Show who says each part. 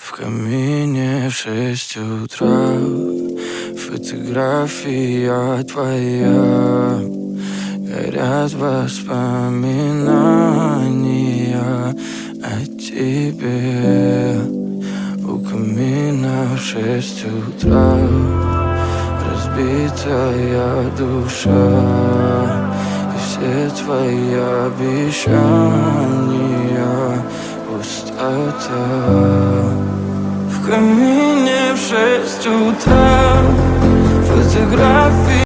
Speaker 1: В камине в 6 утра фотография твоя. Горят воспоминания о тебе. У камина в 6 утра разбитая душа, и все твои обещания пустота. В камине в 6 утра фотографии